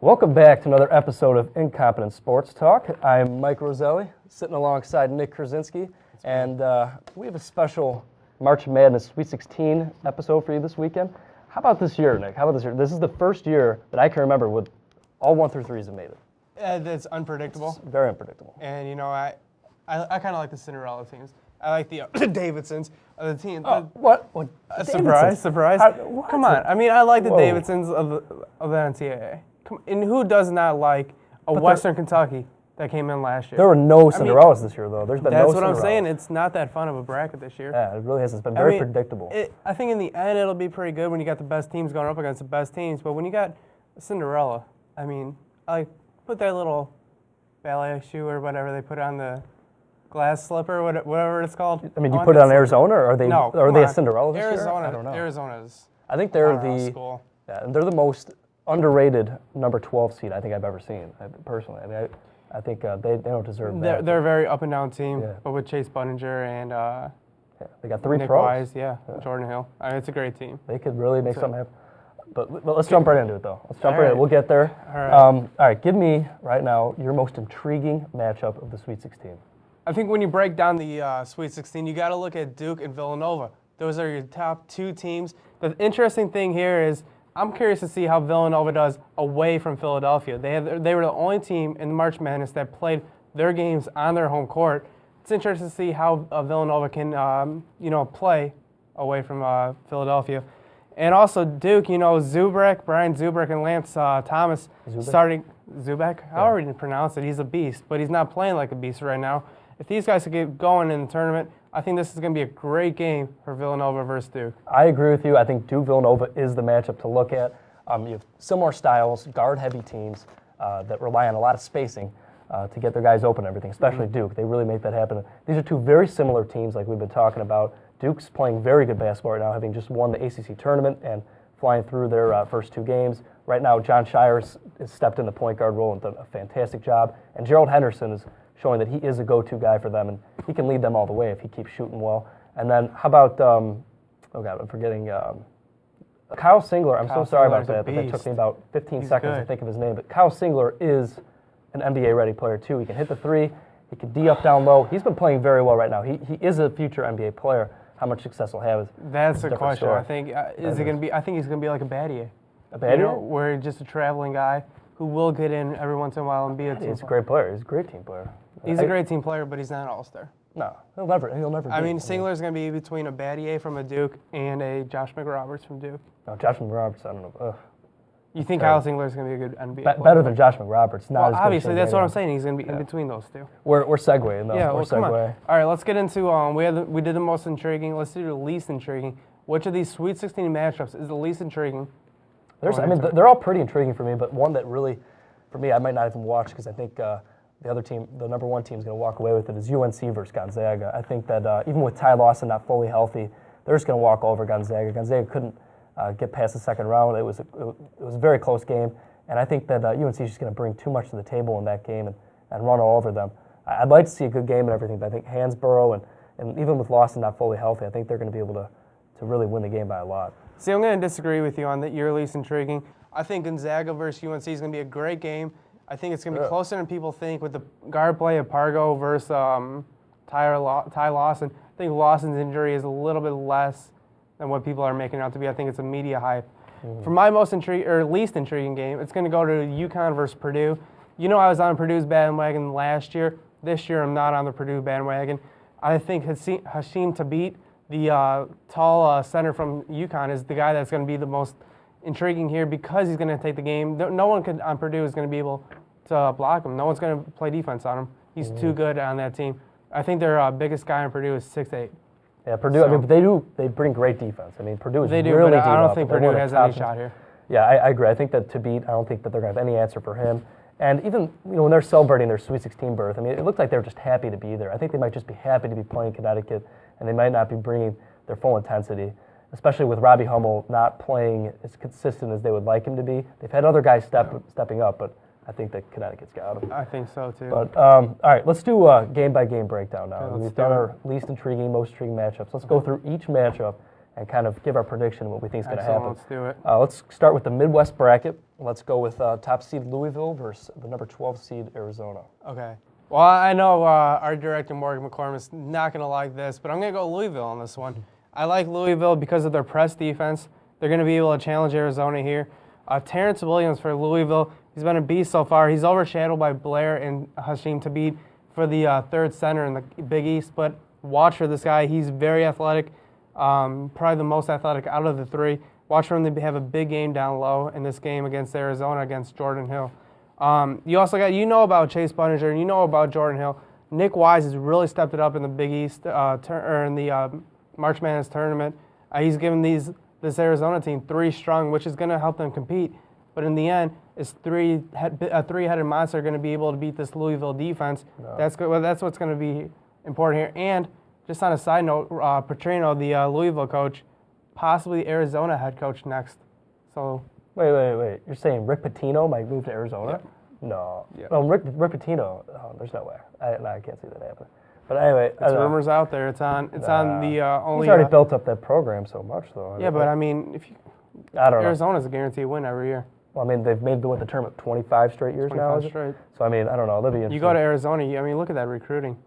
Welcome back to another episode of Incompetent Sports Talk. I'm Mike Roselli, sitting alongside Nick Krasinski, and we have a special March Madness Sweet 16 episode for you this weekend. How about this year, Nick? How about this year? This is the first year that I can remember with all 1 through 3s have made it. It's unpredictable. It's very unpredictable. And, you know, I kind of like the Cinderella teams. I like the Davidsons of the team. What? Surprise. What? Come on. I mean, I like the Whoa. Davidsons of the NCAA. And who does not like Western Kentucky that came in last year? There were no Cinderellas this year, though. There's been no Cinderellas. That's what I'm saying. It's not that fun of a bracket this year. Yeah, it really hasn't. It's been very predictable. I think in the end it'll be pretty good when you got the best teams going up against the best teams. But when you got Cinderella, I mean, I put that little ballet shoe or whatever they put on the glass slipper, whatever it's called. I mean, you put it on Arizona, or are they a Cinderella this Arizona, year? I don't know. Arizona's. I think they're school. Yeah, and they're the most underrated number 12 seed I think I've ever seen. Personally, I mean, I think they don't deserve that. They're a very up and down team, but with Chase Buninger and they got 3 Nick pros. Wise, Jordan Hill. I mean, it's a great team. They could really make something happen. But let's jump right into it, though. Let's jump right in. We'll get there. All right, give me right now your most intriguing matchup of the Sweet 16. I think when you break down the Sweet 16, you got to look at Duke and Villanova. Those are your top 2 teams. The interesting thing here is I'm curious to see how Villanova does away from Philadelphia. They were the only team in March Madness that played their games on their home court. It's interesting to see how Villanova can, play away from Philadelphia. And also Duke, Brian Zubrick and Lance Thomas starting. Zubek? However you pronounce it, he's a beast, but he's not playing like a beast right now. If these guys could get going in the tournament, I think this is going to be a great game for Villanova versus Duke. I agree with you. I think Duke-Villanova is the matchup to look at. You have similar styles, guard-heavy teams that rely on a lot of spacing to get their guys open and everything, especially Duke. They really make that happen. These are 2 very similar teams like we've been talking about. Duke's playing very good basketball right now, having just won the ACC tournament and flying through their first 2 games. Right now, John Shires has stepped in the point guard role and done a fantastic job. And Gerald Henderson is showing that he is a go-to guy for them, and he can lead them all the way if he keeps shooting well. And then how about, I'm forgetting, Kyle Singler. I'm so sorry about that, but that took me about 15 seconds to think of his name. But Kyle Singler is an NBA-ready player, too. He can hit the 3. He can D up down low. He's been playing very well right now. He is a future NBA player. How much success he'll have is That's the question. Story. I think is it going to be? I think he's going to be like a Battier. A Battier? Where he's just a traveling guy who will get in every once in a while and be a team. He's a great player. He's a great team player. He's a great team player, but he's not an all-star. No, he'll never. I mean, Singler's going to be between a Battier from a Duke and a Josh McRoberts from Duke. No, Josh McRoberts, I don't know. Ugh. You think Kyle Singler's going to be a good NBA player? Better than Josh McRoberts. Obviously, that's what I'm saying. He's going to be in between those 2. We're segueing, though. Yeah, we're come on. All right, let's get into, we did the most intriguing. Let's do the least intriguing. Which of these Sweet 16 matchups is the least intriguing? They're all pretty intriguing for me, but one that really, for me, I might not even watch because I think the other team, the number 1 team, is going to walk away with it is UNC versus Gonzaga. I think that even with Ty Lawson not fully healthy, they're just going to walk over Gonzaga. Gonzaga couldn't get past the second round. It was a very close game, and I think that UNC is just going to bring too much to the table in that game and run all over them. I'd like to see a good game and everything, but I think Hansborough and even with Lawson not fully healthy, I think they're going to be able to really win the game by a lot. See, I'm going to disagree with you on that. You're least intriguing. I think Gonzaga versus UNC is going to be a great game. I think it's going to be closer than people think with the guard play of Pargo versus Ty Lawson. I think Lawson's injury is a little bit less than what people are making it out to be. I think it's a media hype. For my least intriguing game, it's going to go to UConn versus Purdue. I was on Purdue's bandwagon last year. This year, I'm not on the Purdue bandwagon. I think Hashim Tabit, the tall center from UConn, is the guy that's going to be the most intriguing here because he's going to take the game. No one on Purdue is going to be able to block him. No one's going to play defense on him. He's too good on that team. I think their biggest guy on Purdue is 6'8". Yeah, Purdue. So, I mean, they bring great defense. I mean, Purdue is really deep. But I don't think Purdue has any shot here. Yeah, I agree. I think that Tabit, I don't think that they're going to have any answer for him. And even when they're celebrating their Sweet 16 berth, I mean, it looked like they were just happy to be there. I think they might just be happy to be playing Connecticut, and they might not be bringing their full intensity, especially with Robbie Hummel not playing as consistent as they would like him to be. They've had other guys stepping up, but I think that Connecticut's got him. I think so, too. But all right, let's do a game-by-game breakdown now. Okay, We've done our least intriguing, most intriguing matchups. Let's go through each matchup and kind of give our prediction of what we think is going to happen. Let's do it. Let's start with the Midwest bracket. Let's go with top seed Louisville versus the number 12 seed Arizona. Okay. Well, I know our director, Morgan McCormick, is not going to like this, but I'm going to go Louisville on this one. I like Louisville because of their press defense. They're going to be able to challenge Arizona here. Terrence Williams for Louisville, he's been a beast so far. He's overshadowed by Blair and Hashim Tlaib for the third center in the Big East, but watch for this guy. He's very athletic, probably the most athletic out of the three. Watch for him to have a big game down low in this game against Arizona, against Jordan Hill. You also got, about Chase Buninger and about Jordan Hill. Nick Wise has really stepped it up in the Big East or in the March Madness tournament. He's given this Arizona team 3 strong, which is going to help them compete. But in the end, is a three-headed monster going to be able to beat this Louisville defense? No. That's what's going to be important here. And just on a side note, Petrino, the Louisville coach, possibly Arizona head coach next. So. Wait. You're saying Rick Pitino might move to Arizona? Yeah. No. Yeah. No, Rick Pitino, there's no way. I can't see that happening. But anyway. It's rumors out there. It's on the only. He's already built up that program so much, though. Yeah, but I mean, I don't know. Arizona's a guaranteed win every year. Well, I mean, they've made the tournament 25 straight years now. 25 straight. So, I mean, I don't know. That'd be interesting. You go to Arizona, look at that recruiting.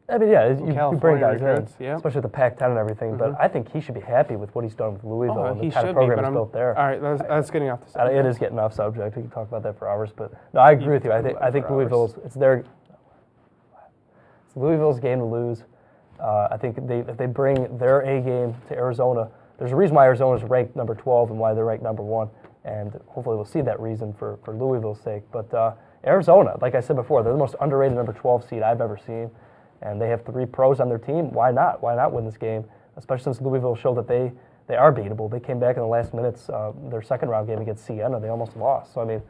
I mean, yeah, you bring guys in, yeah. especially with the Pac-10 and everything. Mm-hmm. But I think he should be happy with what he's done with Louisville and the kind of be, program he's built there. All right, that's getting off the subject. It is getting off subject. We can talk about that for hours. But no, I agree with you. I think Louisville's it's Louisville's game to lose. I think if they bring their A game to Arizona, there's a reason why Arizona's ranked number 12 and why they're ranked number 1. And hopefully we'll see that reason for Louisville's sake. But Arizona, like I said before, they're the most underrated number 12 seed I've ever seen. And they have 3 pros on their team. Why not? Why not win this game? Especially since Louisville showed that they are beatable. They came back in the last minutes. Their second round game against Siena, they almost lost. So, I mean,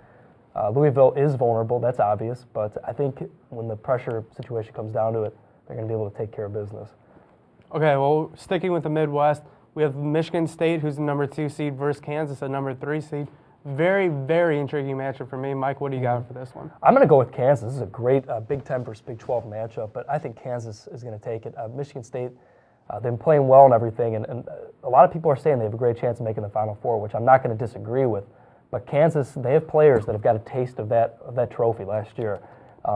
Louisville is vulnerable. That's obvious. But I think when the pressure situation comes down to it, they're going to be able to take care of business. Okay, well, sticking with the Midwest, we have Michigan State, who's the number 2 seed, versus Kansas, a number 3 seed. Very, very intriguing matchup for me. Mike, what do you got for this one? I'm going to go with Kansas. This is a great Big 10 versus Big 12 matchup, but I think Kansas is going to take it. Michigan State, they've been playing well and everything, and a lot of people are saying they have a great chance of making the Final Four, which I'm not going to disagree with. But Kansas, they have players that have got a taste of that trophy last year.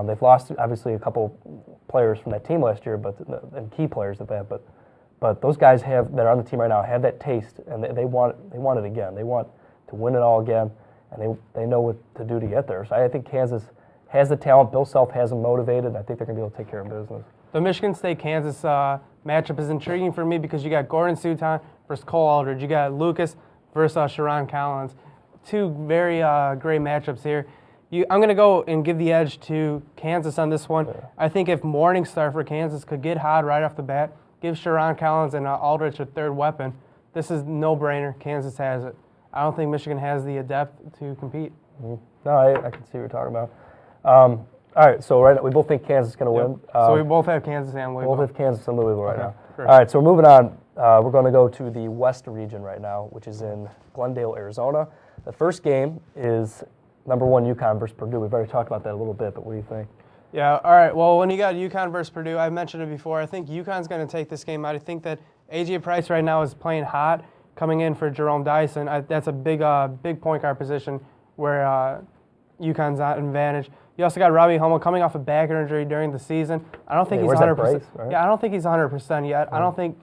They've lost, obviously, a couple players from that team last year, and key players at that. But those guys that are on the team right now have that taste, and they want it again. They want to win it all again, and they know what to do to get there. So I think Kansas has the talent. Bill Self has them motivated, and I think they're going to be able to take care of business. The Michigan State-Kansas matchup is intriguing for me because you got Gordon Sutton versus Cole Aldridge. You got Lucas versus Sharon Collins. 2 very great matchups here. I'm going to go and give the edge to Kansas on this one. Yeah. I think if Morningstar for Kansas could get hot right off the bat, give Sharon Collins and Aldridge a third weapon, this is no-brainer. Kansas has it. I don't think Michigan has the depth to compete. Mm-hmm. No, I can see what you're talking about. All right, so right now, we both think Kansas is going to win. So we both have Kansas and Louisville. Both have Kansas and Louisville right now. Great. All right, so we're moving on. We're going to go to the West region right now, which is in Glendale, Arizona. The first game is number 1 UConn versus Purdue. We've already talked about that a little bit, but what do you think? Yeah, all right. Well, when you got UConn versus Purdue, I mentioned it before. I think UConn's going to take this game out. I think that A.J. Price right now is playing hot, coming in for Jerome Dyson. That's a big point guard position where UConn's at an advantage. You also got Robbie Hummel coming off a back injury during the season. I don't think he's 100%. Brace, right? Yeah, I don't think he's 100% yet. I don't think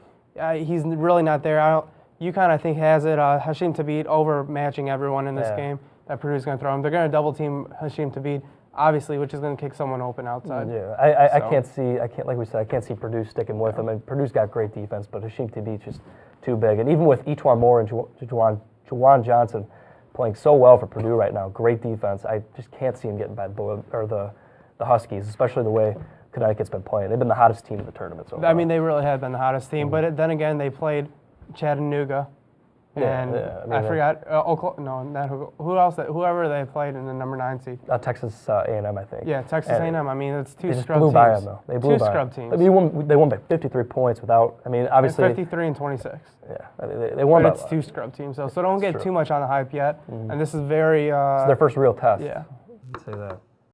he's really not there. UConn, I think, has it. Hashim Tlaib overmatching everyone in this game that Purdue's going to throw him. They're going to double team Hashim Tlaib, obviously, which is going to kick someone open outside. Yeah, I can't see. Like we said, I can't see Purdue sticking with them. And Purdue's got great defense, but Hashim Tlaib's just too big. And even with E'Twaun Moore and Juwan Johnson playing so well for Purdue right now, great defense, I just can't see him getting by the Huskies, especially the way Connecticut's been playing. They've been the hottest team in the tournament so far. I mean, they really have been the hottest team, but then again, they played Chattanooga. And I forgot Oklahoma. No, not who else? Whoever they played in the number 9 seed. Texas A&M, I think. Yeah, Texas A&M. I mean, it's 2 scrub teams. They blew by them, though. They blew by 2 scrub teams. I mean, they won by 53 points without. I mean, obviously. And 53 and 26. Yeah, they won. But it's 2 scrub teams, so don't get too much on the hype yet. And this is very. It's their first real test. Yeah. I'd say that.